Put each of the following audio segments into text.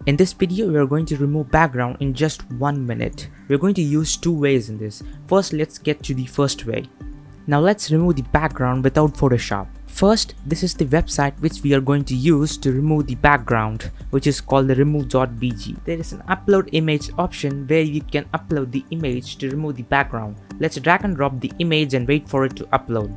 In this video, we are going to remove background in just 1 minute. We are going to use two ways in this. First, let's get to the first way. Now let's remove the background without Photoshop. First, this is the website which we are going to use to remove the background, which is called the remove.bg. There is an upload image option where you can upload the image to remove the background. Let's drag and drop the image and wait for it to upload.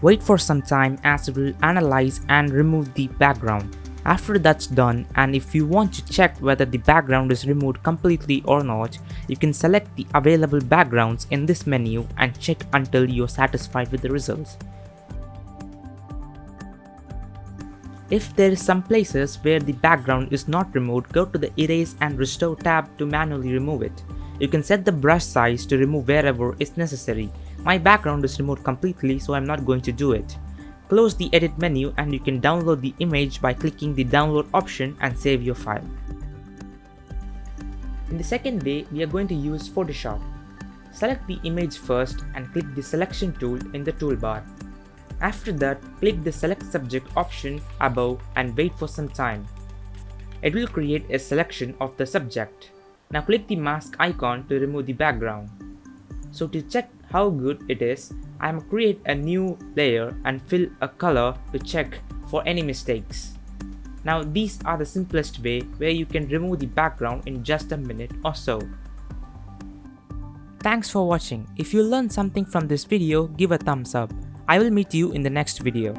Wait for some time as it will analyze and remove the background. After that's done, and if you want to check whether the background is removed completely or not, you can select the available backgrounds in this menu and check until you're satisfied with the results. If there is some places where the background is not removed, go to the Erase and Restore tab to manually remove it. You can set the brush size to remove wherever is necessary. My background is removed completely, so I'm not going to do it. Close the edit menu and you can download the image by clicking the download option and save your file. In the second way, we are going to use Photoshop. Select the image first and click the selection tool in the toolbar. After that, click the select subject option above and wait for some time. It will create a selection of the subject. Now click the mask icon to remove the background. So to check how good it is, I am create a new layer and fill a color to check for any mistakes. Now these are the simplest way where you can remove the background in just a minute or so. Thanks for watching. If you learned something from this video, give a thumbs up. I will meet you in the next video.